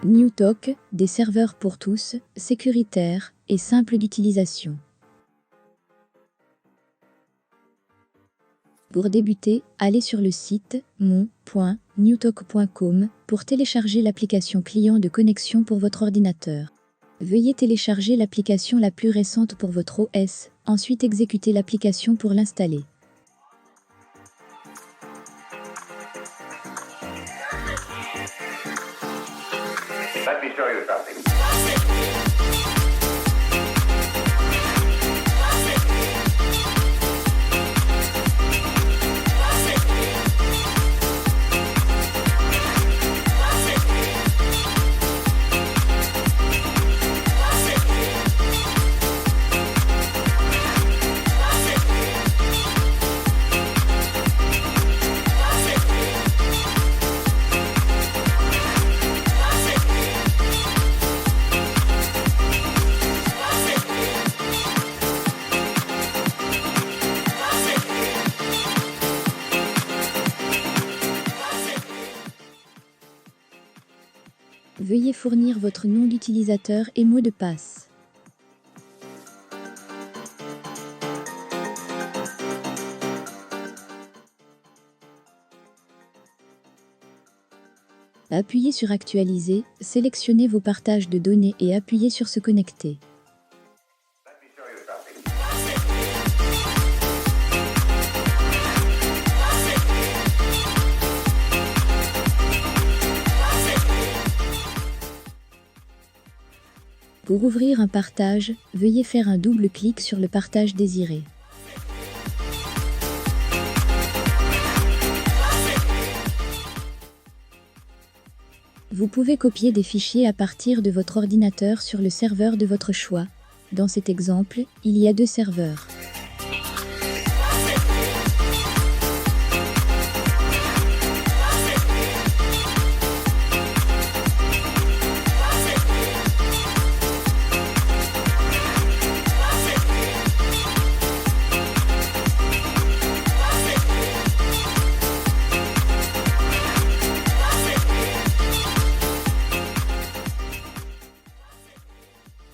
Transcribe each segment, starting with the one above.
NewTalk, des serveurs pour tous, sécuritaires et simples d'utilisation. Pour débuter, allez sur le site mon.newtalk.com pour télécharger l'application client de connexion pour votre ordinateur. Veuillez télécharger l'application la plus récente pour votre OS, ensuite exécuter l'application pour l'installer. Let me show you something. Veuillez fournir votre nom d'utilisateur et mot de passe. Appuyez sur Actualiser, sélectionnez vos partages de données et appuyez sur Se connecter. Let me show you something. Pour ouvrir un partage, veuillez faire un double clic sur le partage désiré. Vous pouvez copier des fichiers à partir de votre ordinateur sur le serveur de votre choix. Dans cet exemple, il y a 2 serveurs.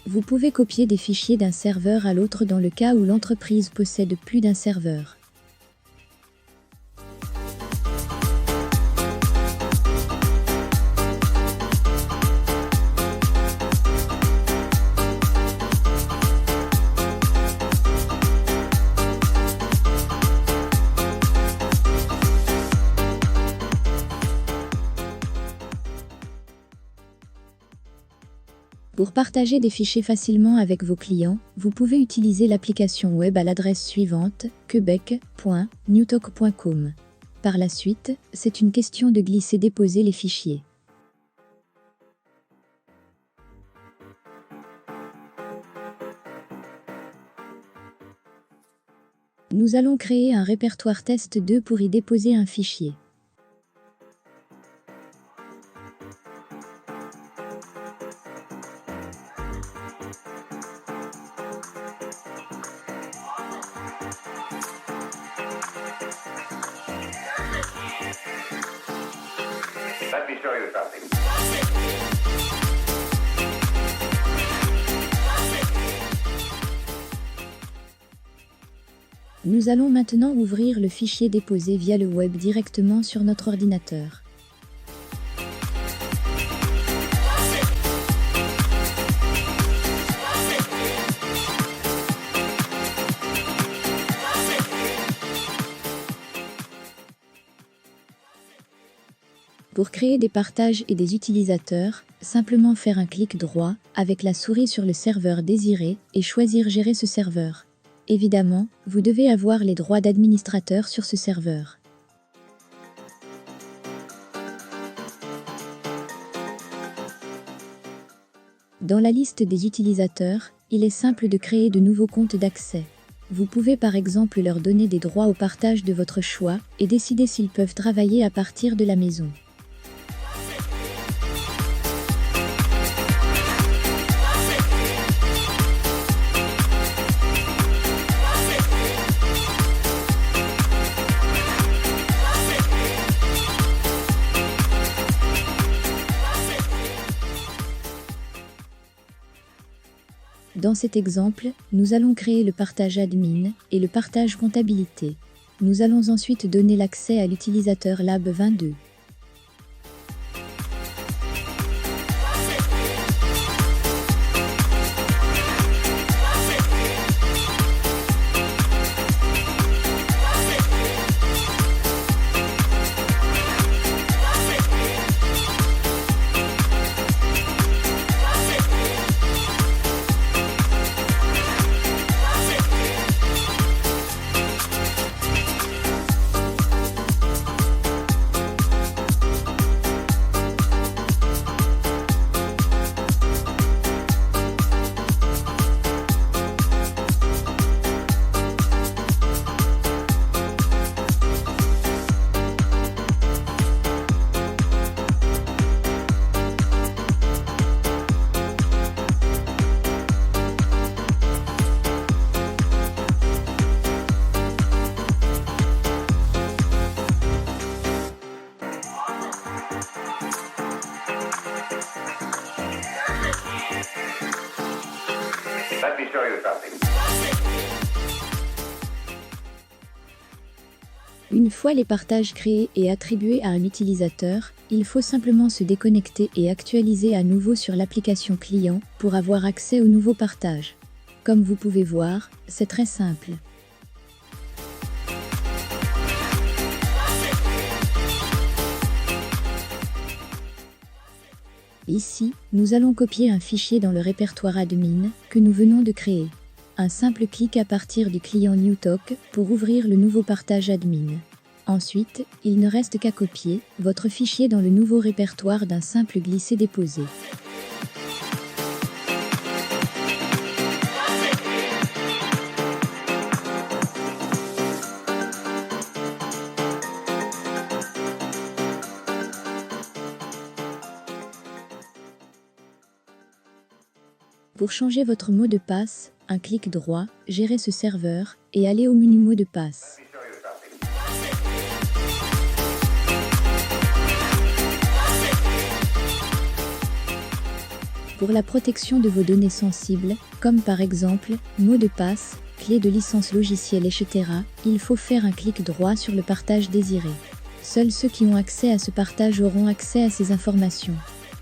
Vous pouvez copier des fichiers d'un serveur à l'autre dans le cas où l'entreprise possède plus d'un serveur. Pour partager des fichiers facilement avec vos clients, vous pouvez utiliser l'application web à l'adresse suivante, quebec.newtalk.com. Par la suite, c'est une question de glisser-déposer les fichiers. Nous allons créer un répertoire test 2 pour y déposer un fichier. Let me show you something. Nous allons maintenant ouvrir le fichier déposé via le web directement sur notre ordinateur. Pour créer des partages et des utilisateurs, simplement faire un clic droit avec la souris sur le serveur désiré et choisir Gérer ce serveur. Évidemment, vous devez avoir les droits d'administrateur sur ce serveur. Dans la liste des utilisateurs, il est simple de créer de nouveaux comptes d'accès. Vous pouvez par exemple leur donner des droits au partage de votre choix et décider s'ils peuvent travailler à partir de la maison. Dans cet exemple, nous allons créer le partage admin et le partage comptabilité. Nous allons ensuite donner l'accès à l'utilisateur Lab22. Let me show you something. Une fois les partages créés et attribués à un utilisateur, il faut simplement se déconnecter et actualiser à nouveau sur l'application client pour avoir accès au nouveau partage. Comme vous pouvez voir, c'est très simple. Ici, nous allons copier un fichier dans le répertoire admin que nous venons de créer. Un simple clic à partir du client NewTalk pour ouvrir le nouveau partage admin. Ensuite, il ne reste qu'à copier votre fichier dans le nouveau répertoire d'un simple glisser-déposer. Pour changer votre mot de passe, un clic droit, gérer ce serveur et aller au menu mot de passe. Let me show you something. Pour la protection de vos données sensibles, comme par exemple mot de passe, clé de licence logicielle, etc., il faut faire un clic droit sur le partage désiré. Seuls ceux qui ont accès à ce partage auront accès à ces informations.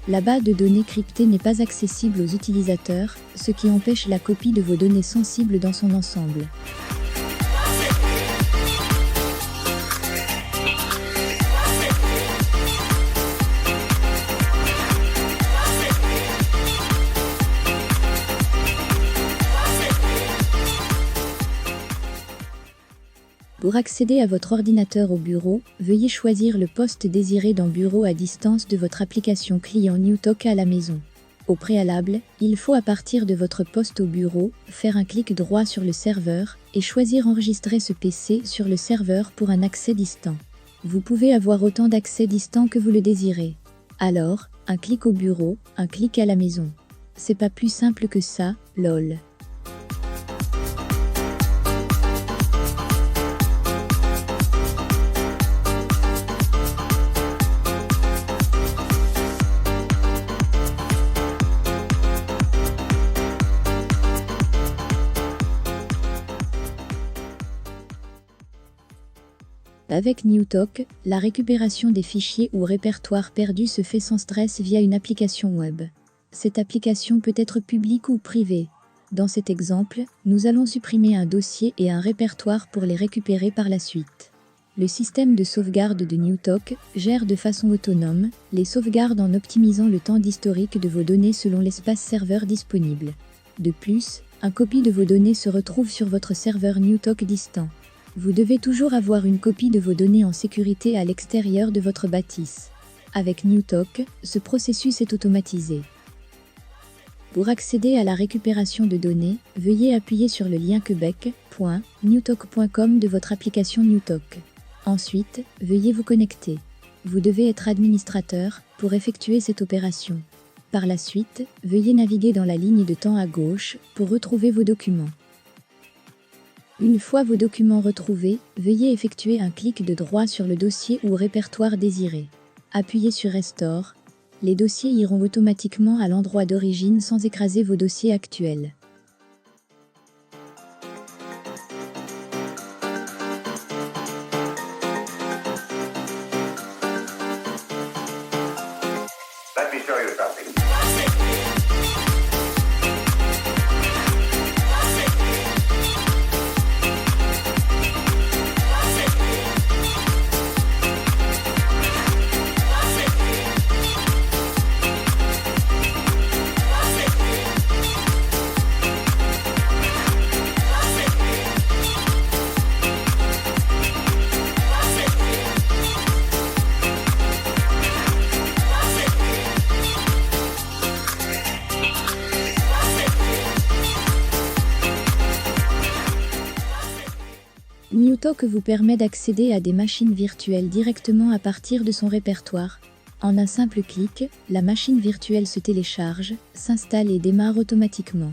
La base de données cryptée n'est pas accessible aux utilisateurs, ce qui empêche la copie de vos données sensibles dans son ensemble. Pour accéder à votre ordinateur au bureau, veuillez choisir le poste désiré dans Bureau à distance de votre application client NewTalk à la maison. Au préalable, il faut à partir de votre poste au bureau, faire un clic droit sur le serveur et choisir Enregistrer ce PC sur le serveur pour un accès distant. Vous pouvez avoir autant d'accès distants que vous le désirez. Alors, un clic au bureau, un clic à la maison. C'est pas plus simple que ça, lol. Avec NewTalk, la récupération des fichiers ou répertoires perdus se fait sans stress via une application web. Cette application peut être publique ou privée. Dans cet exemple, nous allons supprimer un dossier et un répertoire pour les récupérer par la suite. Le système de sauvegarde de NewTalk gère de façon autonome les sauvegardes en optimisant le temps d'historique de vos données selon l'espace serveur disponible. De plus, une copie de vos données se retrouve sur votre serveur NewTalk distant. Vous devez toujours avoir une copie de vos données en sécurité à l'extérieur de votre bâtisse. Avec NewTalk, ce processus est automatisé. Pour accéder à la récupération de données, veuillez appuyer sur le lien quebec.newtalk.com de votre application NewTalk. Ensuite, veuillez vous connecter. Vous devez être administrateur pour effectuer cette opération. Par la suite, veuillez naviguer dans la ligne de temps à gauche pour retrouver vos documents. Une fois vos documents retrouvés, veuillez effectuer un clic de droit sur le dossier ou répertoire désiré. Appuyez sur Restore. Les dossiers iront automatiquement à l'endroit d'origine sans écraser vos dossiers actuels. Let me show you something. NewTalk vous permet d'accéder à des machines virtuelles directement à partir de son répertoire. En un simple clic, la machine virtuelle se télécharge, s'installe et démarre automatiquement.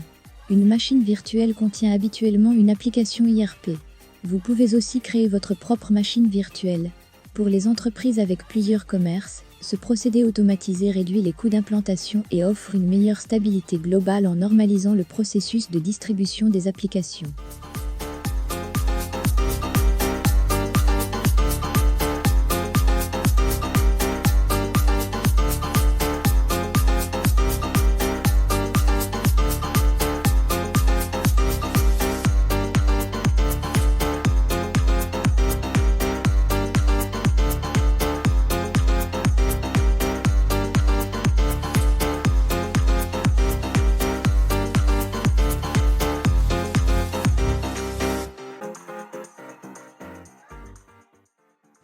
Une machine virtuelle contient habituellement une application IRP. Vous pouvez aussi créer votre propre machine virtuelle. Pour les entreprises avec plusieurs commerces, ce procédé automatisé réduit les coûts d'implantation et offre une meilleure stabilité globale en normalisant le processus de distribution des applications.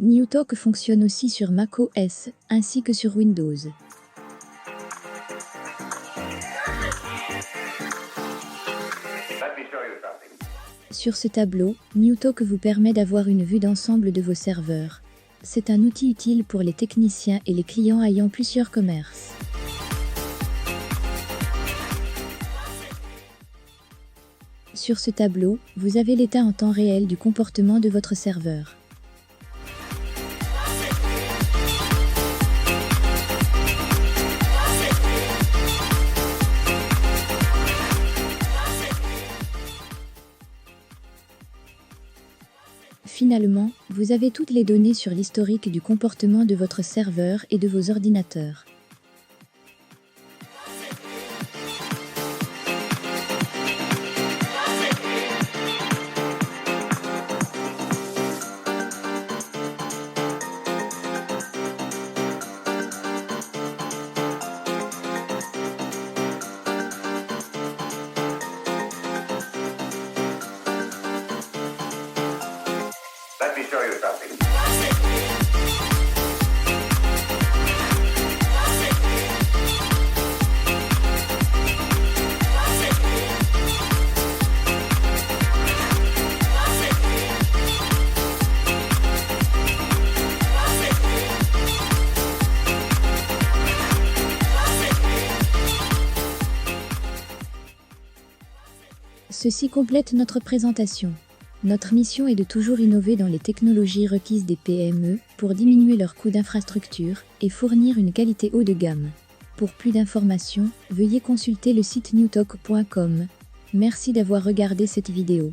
NewTalk fonctionne aussi sur macOS, ainsi que sur Windows. Let me show you something. Sur ce tableau, NewTalk vous permet d'avoir une vue d'ensemble de vos serveurs. C'est un outil utile pour les techniciens et les clients ayant plusieurs commerces. Sur ce tableau, vous avez l'état en temps réel du comportement de votre serveur. Finalement, vous avez toutes les données sur l'historique du comportement de votre serveur et de vos ordinateurs. Let me show you something. Ceci complète notre présentation. Notre mission est de toujours innover dans les technologies requises des PME pour diminuer leurs coûts d'infrastructure et fournir une qualité haut de gamme. Pour plus d'informations, veuillez consulter le site newtalk.com. Merci d'avoir regardé cette vidéo.